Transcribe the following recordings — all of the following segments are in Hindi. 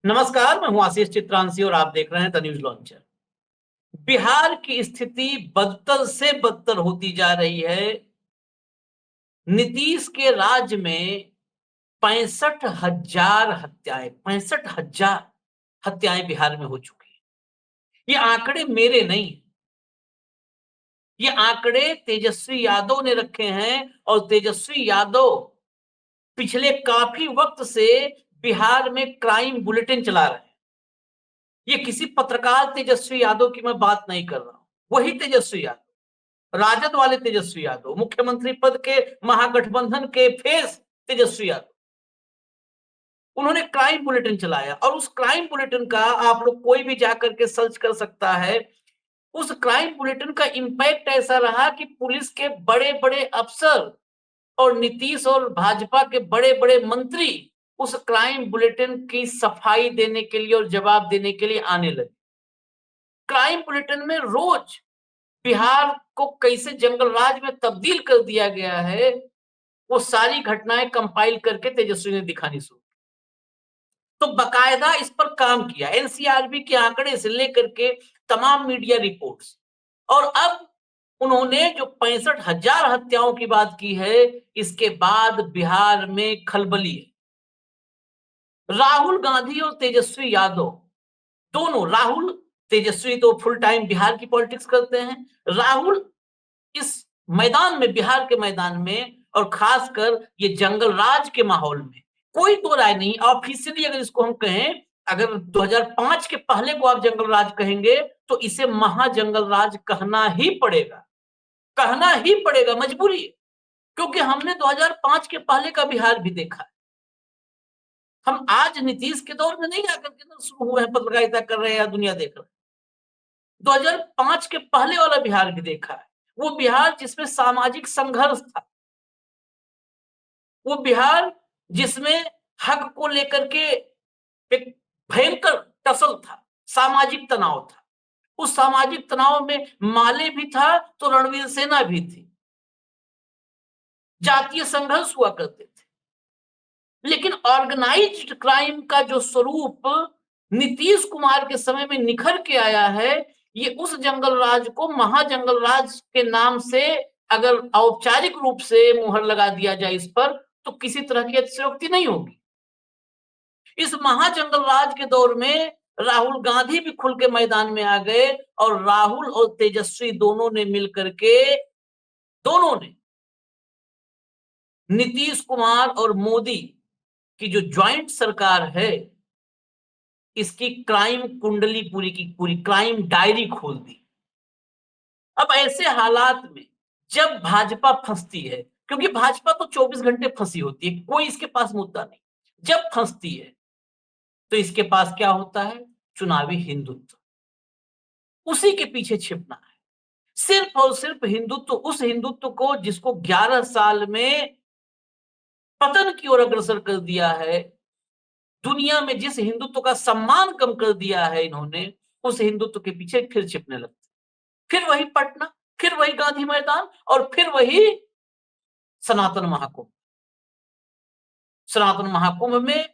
नमस्कार, मैं हूं आशीष चित्रांशी और आप देख रहे हैं द न्यूज लॉन्चर। बिहार की स्थिति बदतर से बदतर होती जा रही है। नीतीश के राज्य में 65,000 हत्याएं बिहार में हो चुकी हैं। ये आंकड़े मेरे नहीं, ये आंकड़े तेजस्वी यादव ने रखे हैं और तेजस्वी यादव पिछले काफी वक्त से बिहार में क्राइम बुलेटिन चला रहे हैं। ये किसी पत्रकार तेजस्वी यादव की मैं बात नहीं कर रहा हूं, वही तेजस्वी यादव, राजद वाले तेजस्वी यादव, मुख्यमंत्री पद के महागठबंधन के फेस तेजस्वी यादव, उन्होंने क्राइम बुलेटिन चलाया और उस क्राइम बुलेटिन का आप लोग कोई भी जाकर के सर्च कर सकता है। उस क्राइम बुलेटिन का इंपैक्ट ऐसा रहा कि पुलिस के बड़े बड़े अफसर और नीतीश और भाजपा के बड़े बड़े मंत्री उस क्राइम बुलेटिन की सफाई देने के लिए और जवाब देने के लिए आने लगे। क्राइम बुलेटिन में रोज बिहार को कैसे जंगल राज में तब्दील कर दिया गया है, वो सारी घटनाएं कंपाइल करके तेजस्वी ने दिखानी शुरू। तो बकायदा इस पर काम किया, एनसीआरबी के आंकड़े से लेकर के तमाम मीडिया रिपोर्ट्स। और अब उन्होंने जो 65,000 हत्याओं की बात की है, इसके बाद बिहार में खलबली है। राहुल गांधी और तेजस्वी यादव दोनों, राहुल तेजस्वी तो फुल टाइम बिहार की पॉलिटिक्स करते हैं, राहुल इस मैदान में, बिहार के मैदान में, और खासकर ये जंगल राज के माहौल में कोई दो राय नहीं। ऑफिशियली अगर इसको हम कहें, अगर 2005 के पहले को आप जंगल राज कहेंगे तो इसे महाजंगल राज कहना ही पड़ेगा, कहना ही पड़ेगा, मजबूरी है। क्योंकि हमने 2005 के पहले का बिहार भी देखा है। हम आज नीतीश के दौर में नहीं आकर के शुरू हुए हैं, पत्रकारिता कर रहे हैं या दुनिया देख रहे हैं। 2005 के पहले वाला बिहार भी देखा है, वो बिहार जिसमें सामाजिक संघर्ष था, वो बिहार जिसमें हक को लेकर के एक भयंकर टसल था, सामाजिक तनाव था। उस सामाजिक तनाव में माले भी था तो रणवीर सेना भी थी, जातीय संघर्ष हुआ करते थे। लेकिन ऑर्गेनाइज्ड क्राइम का जो स्वरूप नीतीश कुमार के समय में निखर के आया है, ये उस जंगल राज को महाजंगल राज के नाम से अगर औपचारिक रूप से मुहर लगा दिया जाए इस पर, तो किसी तरह की अतिशयोक्ति नहीं होगी। इस महाजंगल राज के दौर में राहुल गांधी भी खुल के मैदान में आ गए और राहुल और तेजस्वी दोनों ने मिलकर के, दोनों ने नीतीश कुमार और मोदी की जो ज्वाइंट सरकार है, इसकी क्राइम कुंडली पूरी की पूरी, क्राइम डायरी खोल दी। अब ऐसे हालात में जब भाजपा फंसती है, क्योंकि भाजपा तो 24 घंटे फंसी होती है, कोई इसके पास मुद्दा नहीं, जब फंसती है तो इसके पास क्या होता है? चुनावी हिंदुत्व, उसी के पीछे छिपना है। सिर्फ और सिर्फ हिंदुत्व, उस हिंदुत्व को जिसको 11 साल में पतन की ओर अग्रसर कर दिया है, दुनिया में जिस हिंदुत्व का सम्मान कम कर दिया है इन्होंने, उस हिंदुत्व के पीछे फिर छिपने लगते, फिर वही पटना, फिर वही गांधी मैदान और फिर वही सनातन महाकुंभ। सनातन महाकुंभ में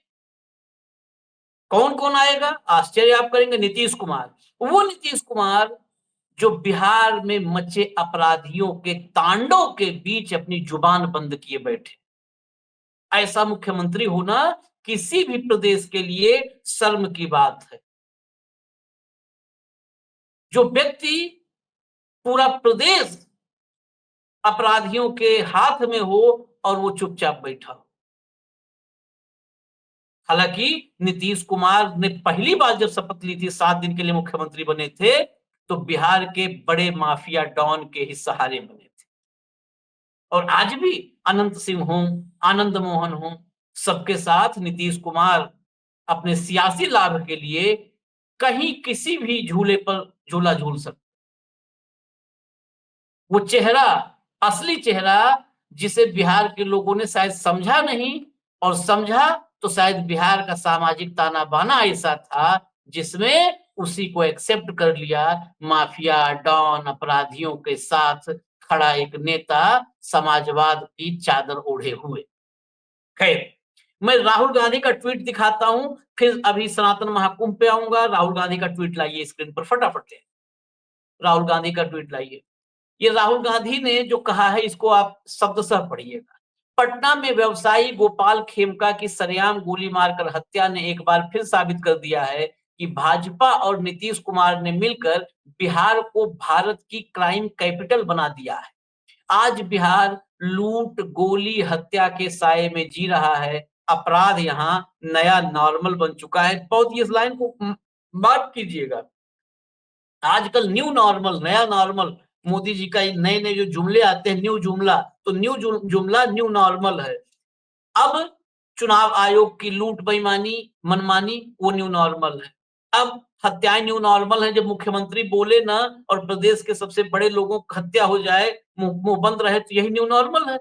कौन कौन आएगा? आश्चर्य आप करेंगे, नीतीश कुमार। वो नीतीश कुमार जो बिहार में मचे अपराधियों के तांडव के बीच अपनी जुबान बंद किए बैठे। ऐसा मुख्यमंत्री होना किसी भी प्रदेश के लिए शर्म की बात है। जो व्यक्ति, पूरा प्रदेश अपराधियों के हाथ में हो और वो चुपचाप बैठा हो। हालांकि नीतीश कुमार ने पहली बार जब शपथ ली थी, 7 दिन के लिए मुख्यमंत्री बने थे, तो बिहार के बड़े माफिया डॉन के ही सहारे बने थे। और आज भी अनंत सिंह हों, आनंद मोहन हों, सबके साथ नीतीश कुमार अपने सियासी लाभ के लिए कहीं किसी भी झूले पर झूला झूल सकते। वो चेहरा, असली चेहरा, जिसे बिहार के लोगों ने शायद समझा नहीं, और समझा तो शायद बिहार का सामाजिक ताना बाना ऐसा था जिसमें उसी को एक्सेप्ट कर लिया, माफिया डॉन अपराधियों के साथ खड़ा एक नेता, समाजवाद की चादर ओढ़े हुए। खैर, मैं राहुल गांधी का ट्वीट दिखाता हूं, फिर अभी सनातन महाकुंभ पे आऊंगा। राहुल गांधी का ट्वीट लाइए स्क्रीन पर फटाफट से, राहुल गांधी का ट्वीट लाइए। ये राहुल गांधी ने जो कहा है इसको आप शब्दशः पढ़िएगा। पटना में व्यवसायी गोपाल खेमका की सरेआम गोली मारकर हत्या ने एक बार फिर साबित कर दिया है कि भाजपा और नीतीश कुमार ने मिलकर बिहार को भारत की क्राइम कैपिटल बना दिया है। आज बिहार लूट, गोली, हत्या के साये में जी रहा है। अपराध यहाँ नया नॉर्मल बन चुका है। बहुत इस लाइन को मार्क कीजिएगा। आजकल न्यू नॉर्मल, नया नॉर्मल, मोदी जी का नए नए जो जुमले आते हैं, न्यू जुमला, तो न्यू जुमला न्यू नॉर्मल है। अब चुनाव आयोग की लूट, बेईमानी, मनमानी, वो न्यू नॉर्मल है। अब हत्याएं न्यू नॉर्मल है। जब मुख्यमंत्री बोले ना और प्रदेश के सबसे बड़े लोगों की हत्या हो जाए, मुंह बंद रहे, तो यही न्यू नॉर्मल है।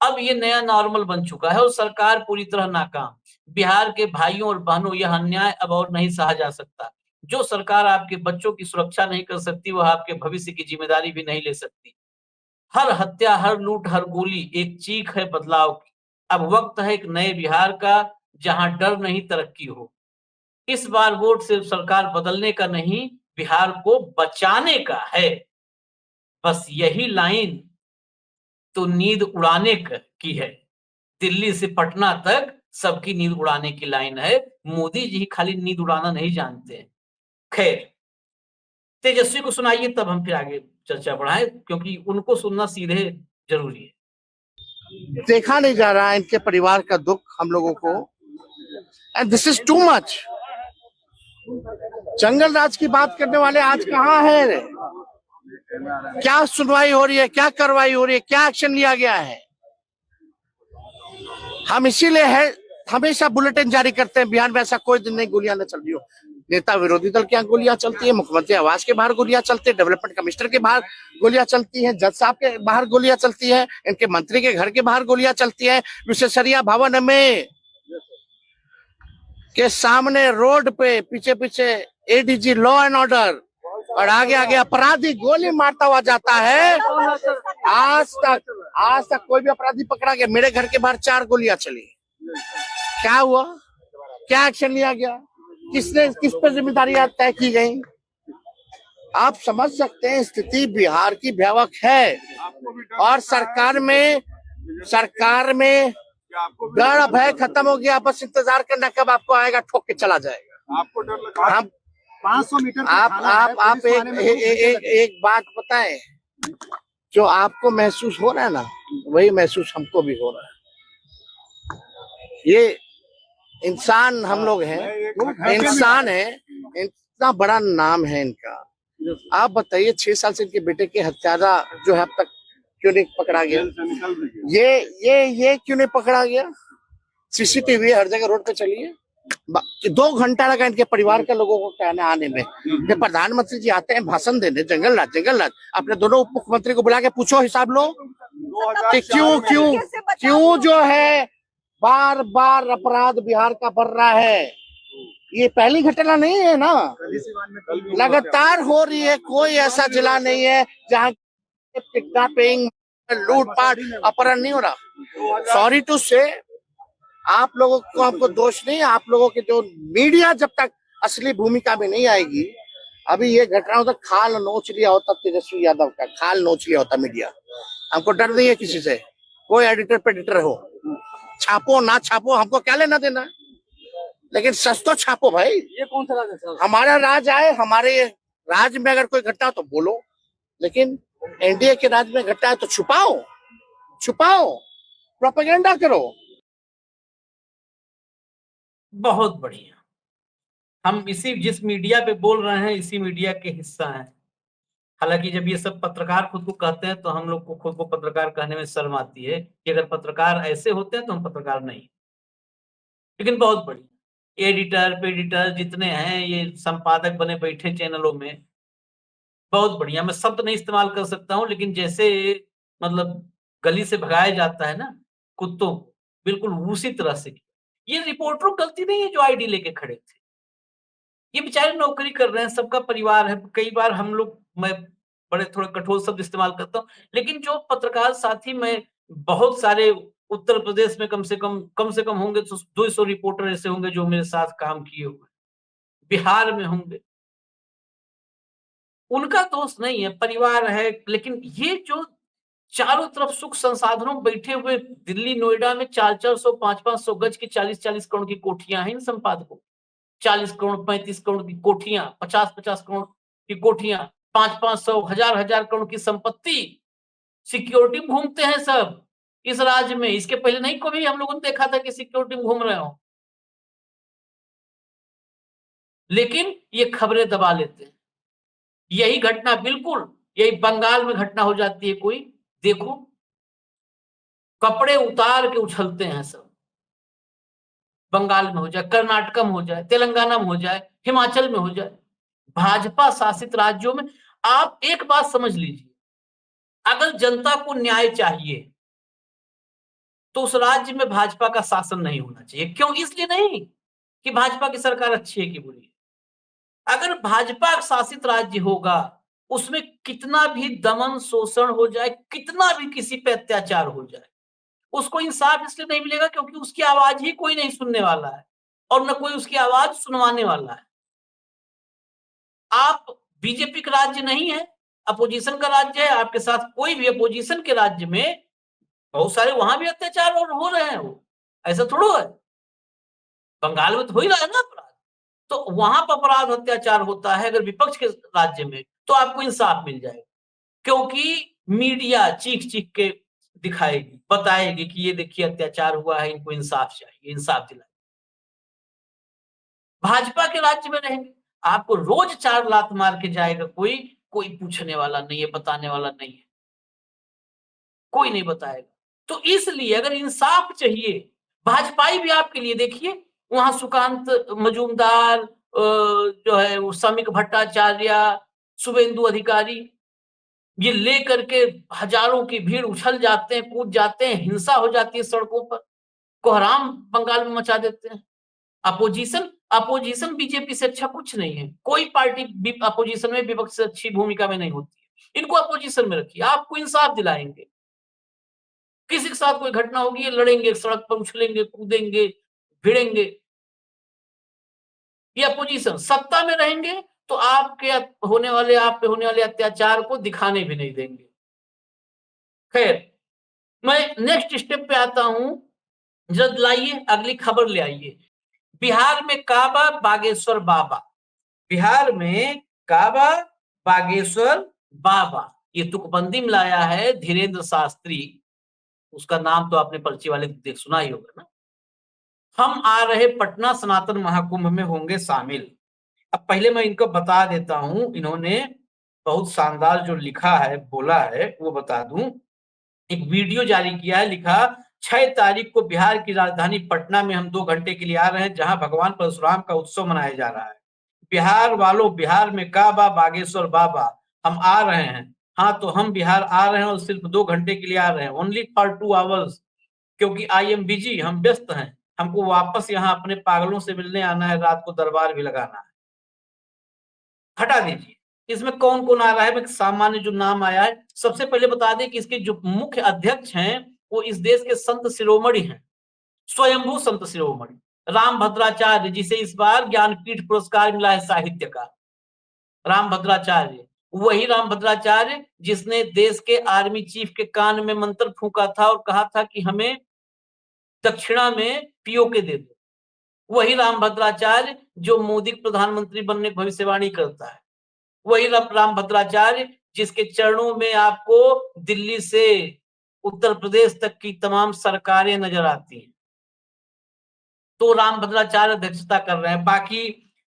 अब ये नया नॉर्मल बन चुका है और सरकार पूरी तरह नाकाम। बिहार के भाइयों और बहनों, यह अन्याय अब और नहीं सहा जा सकता। जो सरकार आपके बच्चों की सुरक्षा नहीं कर सकती, वह आपके भविष्य की जिम्मेदारी भी नहीं ले सकती। हर हत्या, हर लूट, हर गोली एक चीख है बदलाव की। अब वक्त है एक नए बिहार का, जहां डर नहीं, तरक्की हो। इस बार वोट सिर्फ सरकार बदलने का नहीं, बिहार को बचाने का है। बस यही लाइन तो नींद उड़ाने की है। दिल्ली से पटना तक सबकी नींद उड़ाने की लाइन है। मोदी जी खाली नींद उड़ाना नहीं जानते। खैर, तेजस्वी को सुनाइए, तब हम फिर आगे चर्चा बढ़ाएं, क्योंकि उनको सुनना सीधे जरूरी है। देखा नहीं जा रहा है इनके परिवार का दुख हम लोगों को, and this is too much. जंगल राज की बात करने वाले आज कहाँ है? क्या सुनवाई हो रही है, क्या कार्रवाई हो रही है, क्या एक्शन लिया गया है? हम इसीलिए है हमेशा बुलेटिन जारी करते हैं, बिहार में ऐसा कोई दिन नहीं गोलियां न चल रही हो। नेता विरोधी दल के यहाँ गोलियां चलती है, मुख्यमंत्री आवास के बाहर गोलियां चलती है, डेवलपमेंट कमिश्नर के बाहर गोलियां चलती है, जज साहब के बाहर गोलियां चलती है, इनके मंत्री के घर के बाहर गोलियां चलती है, विशेषरिया भवन में के सामने रोड पे पीछे पीछे एडीजी लॉ एंड ऑर्डर और आगे आगे अपराधी गोली मारता हुआ जाता है। आज तक कोई भी अपराधी पकड़ा गया? मेरे घर के बाहर 4 गोलियां चली। क्या हुआ? क्या एक्शन लिया गया? किस पर जिम्मेदारी तय की गई? आप समझ सकते हैं स्थिति बिहार की भयावह है। और सरकार में डर भय खत्म हो गया। बस इंतजार करना कब आपको आएगा, ठोक के चला जाएगा। आपको डर लगता है? 500 मीटर आप एक बात बताएं, जो आपको महसूस हो रहा है ना, वही महसूस हमको भी हो रहा है। ये इंसान हम लोग हैं, इंसान है, इतना बड़ा नाम है इनका। आप बताइए 6 साल से इनके बेटे के हत्यारा जो है अब तक क्यों नहीं पकड़ा गया? ये क्यों नहीं पकड़ा गया? सीसीटीवी हर जगह रोड पे चलिए। 2 घंटा लगा इनके परिवार के लोगों को कहने आने में। जब प्रधानमंत्री जी आते हैं भाषण देने, जंगल राज अपने दोनों उप मुख्यमंत्री को बुला के पूछो हिसाब लो कि क्यों जो है बार बार अपराध बिहार का बढ़ रहा है। ये पहली घटना नहीं है ना, लगातार हो रही है। कोई ऐसा जिला नहीं है जहाँ किडनैपिंग, लूटपाट, अपहरण नहीं हो रहा। सॉरी टू से, आप लोगों को हमको दोष नहीं है। आप लोगों के जो मीडिया जब तक असली भूमिका में नहीं आएगी, अभी ये घटना होता खाल नोच लिया होता तेजस्वी यादव का, खाल नोच लिया होता मीडिया। हमको डर नहीं है किसी से, कोई एडिटर पेडिटर हो, छापो ना छापो हमको क्या लेना देना, लेकिन सच तो छापो भाई। ये कौन सा राज है? हमारा राज आए, हमारे राज में अगर कोई घटना हो तो बोलो, लेकिन एनडीए के राज में घटना है तो छुपाओ, प्रोपेगेंडा करो। बहुत बढ़िया। हम जिस मीडिया पे बोल रहे हैं, इसी मीडिया के हिस्सा हैं। हालांकि जब ये सब पत्रकार खुद को कहते हैं तो हम लोग को खुद को पत्रकार कहने में शर्म आती है कि अगर पत्रकार ऐसे होते हैं तो हम पत्रकार नहीं। लेकिन बहुत बढ़िया, एडिटर पेडिटर जितने हैं, ये संपादक बने बैठे चैनलों में, बहुत बढ़िया। मैं शब्द नहीं इस्तेमाल कर सकता हूँ, लेकिन जैसे मतलब गली से भगाया जाता है ना कुत्तों, बिल्कुल उसी तरह से। ये रिपोर्टरों की गलती नहीं है जो आईडी लेके खड़े थे। ये बेचारे नौकरी कर रहे हैं, सबका परिवार है। कई बार मैं बड़े थोड़े कठोर शब्द इस्तेमाल करता हूँ, लेकिन जो पत्रकार साथी, मैं बहुत सारे उत्तर प्रदेश में कम से कम होंगे तो 200 रिपोर्टर ऐसे होंगे जो मेरे साथ काम किए हुए, बिहार में होंगे। उनका दोष नहीं है, परिवार है, लेकिन ये जो चारों तरफ सुख संसाधनों में बैठे हुए दिल्ली नोएडा में 400-400 500-500 गज की 40-40 करोड़ की कोठियां हैं इन संपादकों, 40 करोड़ 35 करोड़ की कोठियां, 50-50 करोड़ की कोठियां, 500-500 हजार करोड़ की संपत्ति, सिक्योरिटी में घूमते हैं सब इस राज्य में। इसके पहले नहीं कभी हम लोगों ने देखा था कि सिक्योरिटी में घूम रहे हो, लेकिन ये खबरें दबा लेते हैं। यही घटना बिल्कुल यही बंगाल में घटना हो जाती है कोई, देखो कपड़े उतार के उछलते हैं सब। बंगाल में हो जाए, कर्नाटक में हो जाए, तेलंगाना में हो जाए, हिमाचल में हो जाए, भाजपा शासित राज्यों में। आप एक बात समझ लीजिए, अगर जनता को न्याय चाहिए तो उस राज्य में भाजपा का शासन नहीं होना चाहिए। क्यों? इसलिए नहीं कि भाजपा की सरकार अच्छी है कि बुरी है। अगर भाजपा शासित राज्य होगा, उसमें कितना भी दमन शोषण हो जाए, कितना भी किसी पे अत्याचार हो जाए, उसको इंसाफ इसलिए नहीं मिलेगा क्योंकि उसकी आवाज ही कोई नहीं सुनने वाला है और न कोई उसकी आवाज सुनवाने वाला है। आप बीजेपी का राज्य नहीं है, अपोजिशन का राज्य है, आपके साथ कोई भी अपोजिशन के राज्य में बहुत सारे वहां भी अत्याचार और हो रहे हैं। वो ऐसा थोड़ा है, बंगाल में तो हो ही रहा है ना अपराध। तो वहां पर अपराध अत्याचार होता है अगर विपक्ष के राज्य में, तो आपको इंसाफ मिल जाएगा, क्योंकि मीडिया चीख चीख के दिखाएगी, बताएगी कि ये देखिए अत्याचार हुआ है, इनको इंसाफ चाहिए, इंसाफ दिलाए। भाजपा के राज्य में रहेंगे, आपको रोज 4 लात मार के जाएगा कोई, कोई पूछने वाला नहीं है, बताने वाला नहीं है, कोई नहीं बताएगा। तो इसलिए अगर इंसाफ चाहिए, भाजपाई भी आपके लिए देखिए, वहां सुकांत मजूमदार, जो है वो समीक भट्टाचार्य, शुभेंदु अधिकारी, ये लेकर के हजारों की भीड़ उछल जाते हैं, कूद जाते हैं, हिंसा हो जाती है सड़कों पर, कोहराम बंगाल में मचा देते हैं। अपोजिशन अपोजिशन बीजेपी से अच्छा कुछ नहीं है, कोई पार्टी अपोजिशन में विपक्ष से अच्छी भूमिका में नहीं होती है। इनको अपोजिशन में रखिए, आपको इंसाफ दिलाएंगे। किसी के साथ कोई घटना होगी, ये लड़ेंगे, सड़क पर उछलेंगे, कूदेंगे, भिड़ेंगे। ये अपोजिशन सत्ता में रहेंगे तो आप पे होने वाले अत्याचार को दिखाने भी नहीं देंगे। खैर, मैं नेक्स्ट स्टेप पे आता हूं, जल्द लाइए अगली खबर ले आइए। बिहार में काबा बागेश्वर बाबा, बिहार में काबा बागेश्वर बाबा, ये तुकबंदी में लाया है धीरेन्द्र शास्त्री। उसका नाम तो आपने पर्ची वाले देख सुना ही होगा ना। हम आ रहे पटना सनातन महाकुंभ में होंगे शामिल। अब पहले मैं इनको बता देता हूं, इन्होंने बहुत शानदार जो लिखा है, बोला है, वो बता दूं। एक वीडियो जारी किया है, लिखा 6 तारीख को बिहार की राजधानी पटना में हम 2 घंटे के लिए आ रहे हैं, जहां भगवान परशुराम का उत्सव मनाया जा रहा है। बिहार वालों, बिहार में काबा बागेश्वर बाबा, हम आ रहे हैं। हाँ, तो हम बिहार आ रहे हैं और सिर्फ 2 घंटे के लिए आ रहे हैं, ओनली फॉर 2 आवर्स, क्योंकि आई एम बिजी, हम व्यस्त हैं, हमको वापस यहाँ अपने पागलों से मिलने आना है, रात को दरबार भी लगाना है। हटा दीजिए, इसमें कौन कौन आ रहा है, सामान्य जो नाम आया है। सबसे पहले बता दें कि इसके जो मुख्य अध्यक्ष हैं वो इस देश के संत शिरोमणि हैं, स्वयंभू संत शिरोमणि राम भद्राचार्य, जिसे इस बार ज्ञानपीठ पुरस्कार मिला है साहित्य का। राम भद्राचार्य, वही राम भद्राचार्य जिसने देश के आर्मी चीफ के कान में मंत्र फूंका था और कहा था कि हमें दक्षिणा में पीओके दे दो। वही राम भद्राचार्य जो मोदी प्रधानमंत्री बनने की भविष्यवाणी करता है। वही राम भद्राचार्य जिसके चरणों में आपको दिल्ली से उत्तर प्रदेश तक की तमाम सरकारें नजर आती हैं। तो राम भद्राचार्य अध्यक्षता कर रहे हैं। बाकी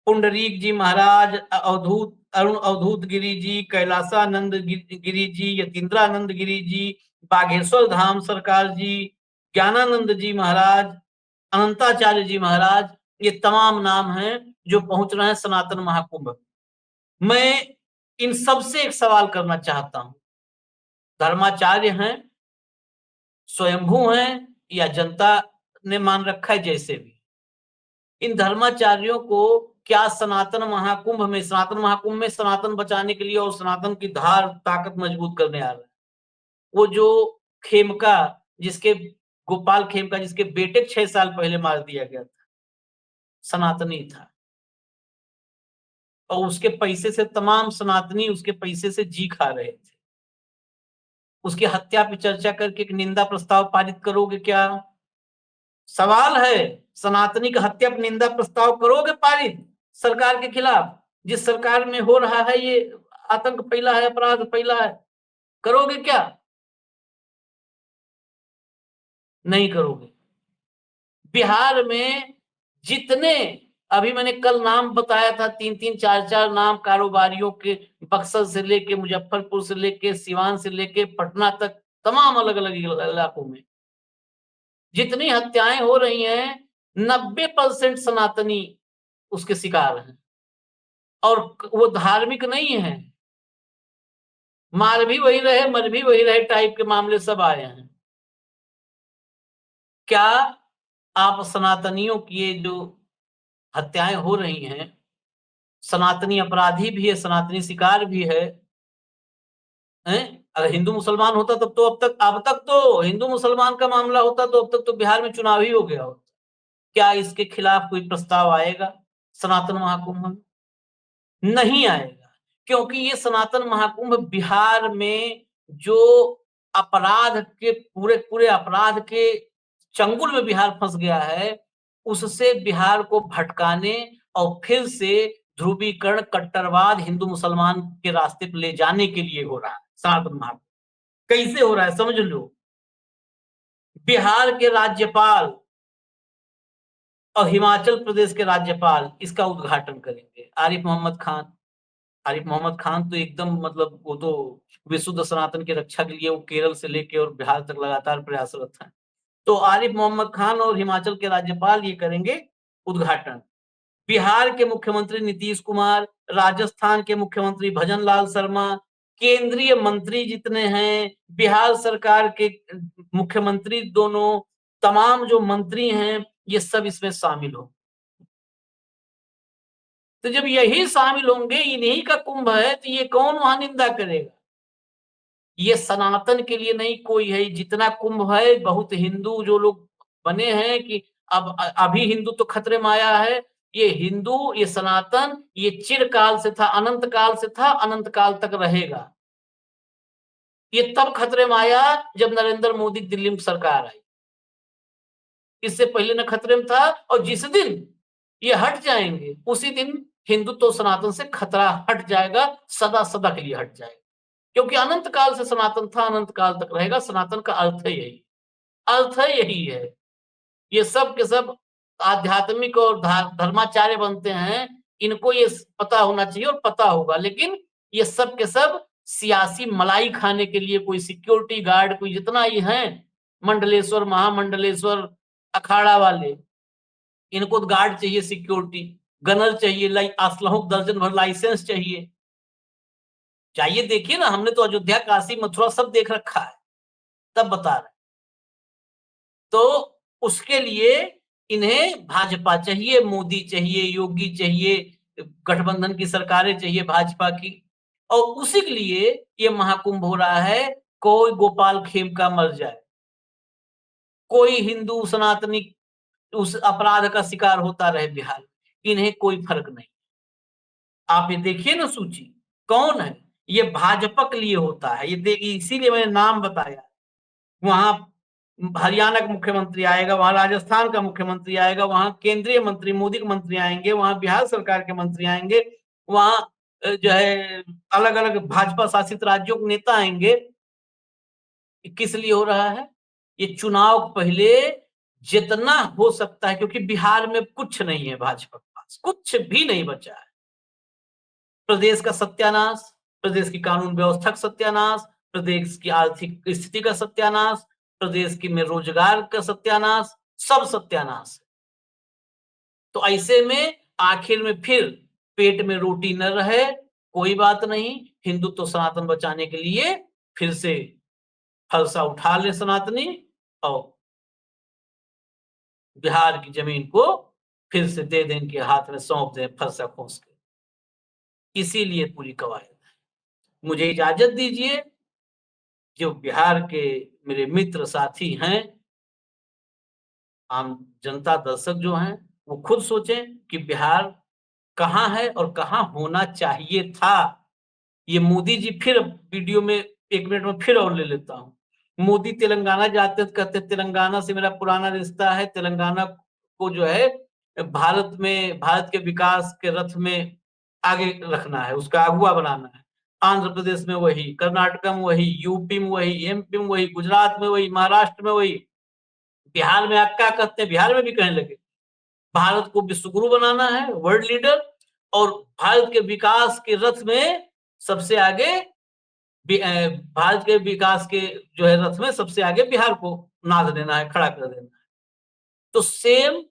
पुंडरीक जी महाराज, अवधूत अरुण अवधूत गिरी जी, कैलासानंद गिरी जी, यतीन्द्रानंद गिरी जी, बागेश्वर धाम सरकार जी, ज्ञानानंद जी महाराज, अनंताचार्य जी महाराज, ये तमाम नाम हैं जो पहुंच रहे हैं सनातन महाकुंभ। मैं इन सबसे एक सवाल करना चाहता हूं, धर्माचार्य हैं, स्वयंभू हैं, या जनता ने मान रखा है, जैसे भी इन धर्माचार्यों को क्या सनातन महाकुंभ में सनातन बचाने के लिए और सनातन की धार ताकत मजबूत करने आ रहा है। वो जो खेमका जिसके गोपाल खेमका जिसके बेटे 6 साल पहले मार दिया गया था, सनातनी था, और उसके पैसे से तमाम सनातनी उसके पैसे से जी खा रहे थे। उसकी हत्या पे चर्चा करके एक निंदा प्रस्ताव पारित करोगे क्या? सवाल है, सनातनी की हत्या पर निंदा प्रस्ताव करोगे पारित सरकार के खिलाफ? जिस सरकार में हो रहा है ये आतंक फैला है, अपराध फैला है, करोगे क्या? नहीं करोगे। बिहार में जितने, अभी मैंने कल नाम बताया था, 3-3 4-4 नाम कारोबारियों के, बक्सर से लेके मुजफ्फरपुर से लेके सिवान से लेके पटना तक, तमाम अलग अलग इलाकों में जितनी हत्याएं हो रही हैं, 90% सनातनी उसके शिकार हैं। और वो धार्मिक नहीं है, मार भी वही रहे मर भी वही रहे टाइप के मामले सब आए हैं। क्या आप सनातनियों की ये जो हत्याएं हो रही हैं, सनातनी अपराधी भी है, सनातनी शिकार भी है, हैं? अगर हिंदू मुसलमान होता तब तो अब तक तो हिंदू मुसलमान का मामला होता तो अब तक तो बिहार में चुनाव ही हो गया होता। क्या इसके खिलाफ कोई प्रस्ताव आएगा सनातन महाकुंभ में? नहीं आएगा, क्योंकि ये सनातन महाकुंभ बिहार में जो अपराध के पूरे पूरे अपराध के चंगुल में बिहार फंस गया है, उससे बिहार को भटकाने और फिर से ध्रुवीकरण, कट्टरवाद, हिंदू मुसलमान के रास्ते पर ले जाने के लिए हो रहा है सनातन महाकुंभ। कैसे हो रहा है समझ लो। बिहार के राज्यपाल और हिमाचल प्रदेश के राज्यपाल इसका उद्घाटन करेंगे, आरिफ मोहम्मद खान। आरिफ मोहम्मद खान तो एकदम मतलब वो तो विशुद्ध सनातन की रक्षा के लिए वो केरल से लेके और बिहार तक लगातार प्रयासरत हैं। तो आरिफ मोहम्मद खान और हिमाचल के राज्यपाल ये करेंगे उद्घाटन। बिहार के मुख्यमंत्री नीतीश कुमार, राजस्थान के मुख्यमंत्री भजन लाल शर्मा, केंद्रीय मंत्री जितने हैं, बिहार सरकार के मुख्यमंत्री दोनों, तमाम जो मंत्री हैं, ये सब इसमें शामिल हो। तो जब यही शामिल होंगे, इन्हीं का कुंभ है, तो ये कौन वहां निंदा करेगा? ये सनातन के लिए नहीं कोई है, जितना कुंभ है बहुत हिंदू जो लोग बने हैं कि अब अभी हिंदू तो खतरे में आया है, ये हिंदू, ये सनातन, ये चिरकाल से था, अनंत काल से था, अनंत काल तक रहेगा। ये तब खतरे में आया जब नरेंद्र मोदी दिल्ली में सरकार आई, इससे पहले न खतरे में था। और जिस दिन ये हट जाएंगे उसी दिन हिंदुत्व तो सनातन से खतरा हट जाएगा, सदा सदा के लिए हट जाएगा, क्योंकि अनंत काल से सनातन था, अनंत काल तक रहेगा। सनातन का अर्थ है यही, अर्थ है यही है। ये सब के सब आध्यात्मिक और धर्माचार्य बनते हैं, इनको ये पता होना चाहिए और पता होगा। लेकिन ये सब के सब सियासी मलाई खाने के लिए, कोई सिक्योरिटी गार्ड, कोई जितना ये हैं मंडलेश्वर, महामंडलेश्वर, अखाड़ा वाले, इनको गार्ड चाहिए, सिक्योरिटी गनर चाहिए, असलहों दर्जन भर लाइसेंस चाहिए। चाहिए, देखिए ना, हमने तो अयोध्या, काशी, मथुरा सब देख रखा है, तब बता रहे। तो उसके लिए इन्हें भाजपा चाहिए, मोदी चाहिए, योगी चाहिए, गठबंधन की सरकारें चाहिए भाजपा की। और उसी के लिए ये महाकुंभ हो रहा है। कोई गोपाल खेमका मर जाए, कोई हिंदू सनातनी उस अपराध का शिकार होता रहे बिहार, इन्हें कोई फर्क नहीं। आप ये देखिए ना सूची, कौन है ये? भाजपा के लिए होता है ये, देखिए, इसीलिए मैंने नाम बताया। वहां हरियाणा का मुख्यमंत्री आएगा, वहां राजस्थान का मुख्यमंत्री आएगा, वहां केंद्रीय मंत्री, मोदी के मंत्री आएंगे, वहां बिहार सरकार के मंत्री आएंगे, वहां जो है अलग अलग भाजपा शासित राज्यों के नेता आएंगे। किस लिए हो रहा है? ये चुनाव पहले जितना हो सकता है, क्योंकि बिहार में कुछ नहीं है, भाजपा के पास कुछ भी नहीं बचा है। प्रदेश का सत्यानाश, प्रदेश की कानून व्यवस्था का सत्यानाश, प्रदेश की आर्थिक स्थिति का सत्यानाश, प्रदेश की में रोजगार का सत्यानाश, सब सत्यानाश। तो ऐसे में आखिर में फिर पेट में रोटी न रहे, कोई बात नहीं, हिंदुत्व तो सनातन बचाने के लिए फिर से फलसा उठा ले सनातनी, और बिहार की जमीन को फिर से दे दें, इनके हाथ में सौंप दें फलसा खोस के। इसीलिए पूरी कवायद है। मुझे इजाजत दीजिए, जो बिहार के मेरे मित्र साथी हैं, आम जनता दर्शक जो हैं वो खुद सोचें कि बिहार कहाँ है और कहाँ होना चाहिए था। ये मोदी जी फिर वीडियो में 1 मिनट में फिर और ले लेता हूँ। मोदी तेलंगाना जाते तो कहते तेलंगाना से मेरा पुराना रिश्ता है, तेलंगाना को जो है भारत के विकास के रथ में आगे रखना है, उसका अगुवा बनाना है। आंध्र प्रदेश में वही, कर्नाटक में वही, यूपी में वही, एमपी में वही, गुजरात में वही, महाराष्ट्र में वही, बिहार में आप क्या कहते हैं, बिहार में भी कहने लगे। भारत को विश्वगुरु बनाना है, वर्ल्ड लीडर, और भारत के विकास के रथ में सबसे आगे भारत के विकास के जो है रथ में सबसे आगे बिहार को नाद देना है, खड़ा कर देना है। तो सेम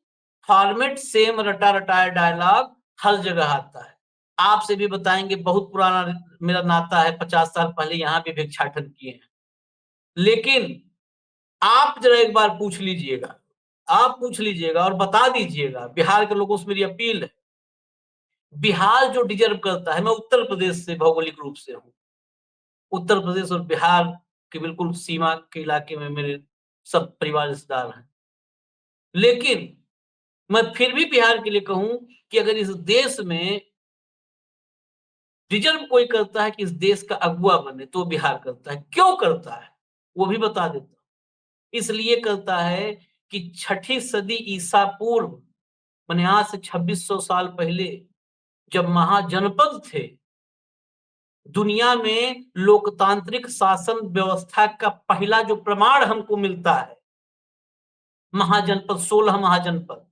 फॉर्मेट, सेम रटा रटाया डायलॉग हर जगह आता है। आपसे भी बताएंगे, बहुत पुराना मेरा नाता है, 50 साल पहले यहाँ भी भिक्षाटन किए हैं। लेकिन आप जरा एक बार पूछ लीजिएगा, आप पूछ लीजिएगा और बता दीजिएगा, बिहार के लोगों से मेरी अपील है, बिहार जो डिजर्व करता है, मैं उत्तर प्रदेश से भौगोलिक रूप से हूँ, उत्तर प्रदेश और बिहार के बिल्कुल सीमा के इलाके में मेरे सब परिवार रिश्तेदार हैं। लेकिन मैं फिर भी बिहार के लिए कहूं कि अगर इस देश में डिजर्व कोई करता है कि इस देश का अगुवा बने, तो बिहार करता है। क्यों करता है वो भी बता देता हूं। इसलिए करता है कि 6ठी सदी ईसा पूर्व, माने आज से 2600 साल पहले जब महाजनपद थे, दुनिया में लोकतांत्रिक शासन व्यवस्था का पहला जो प्रमाण हमको मिलता है, महाजनपद, 16 महाजनपद।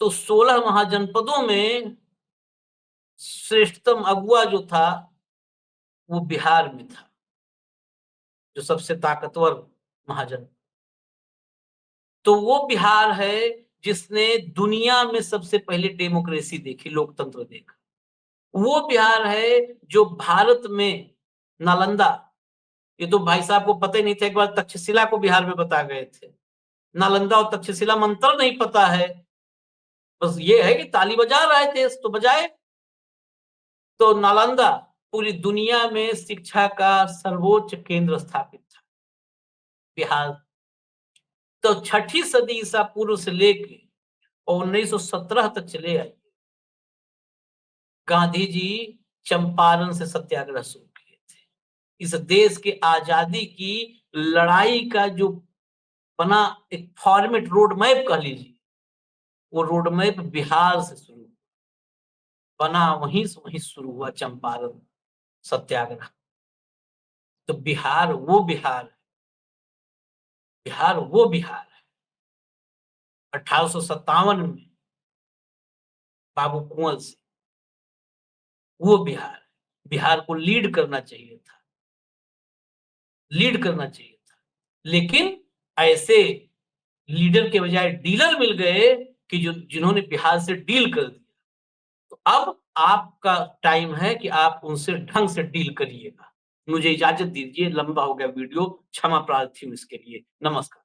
तो 16 महाजनपदों में श्रेष्ठतम अगुवा जो था वो बिहार में था, जो सबसे ताकतवर महाजन। तो वो बिहार है जिसने दुनिया में सबसे पहले डेमोक्रेसी देखी, लोकतंत्र देखा। वो बिहार है जो भारत में नालंदा, ये तो भाई साहब को पता ही नहीं था, एक बार तक्षशिला को बिहार में बता गए थे। नालंदा और तक्षशिला मंत्र नहीं पता है, बस ये है कि ताली बजा रहे थे तो बजाए। तो नालंदा पूरी दुनिया में शिक्षा का सर्वोच्च केंद्र स्थापित था, बिहार। तो 6ठी सदी ईसा पूर्व से लेके 1917 तक चले आए। गांधी जी चंपारण से सत्याग्रह शुरू किए थे। इस देश के आजादी की लड़ाई का जो बना एक फॉर्मेट, रोड मैप कह लीजिए, वो रोड मैप बिहार से शुरू बना, वहीं से वहीं शुरू हुआ चंपारण सत्याग्रह। तो बिहार वो बिहार है, बिहार वो बिहार है। 1857 में बाबू कुंवर सिंह, वो बिहार, बिहार को लीड करना चाहिए था, लीड करना चाहिए था। लेकिन ऐसे लीडर के बजाय डीलर मिल गए कि जो जिन्होंने बिहार से डील कर दिया। तो अब आपका टाइम है कि आप उनसे ढंग से डील करिएगा। मुझे इजाजत दीजिए, लंबा हो गया वीडियो, क्षमा प्रार्थी हूं इसके लिए। नमस्कार।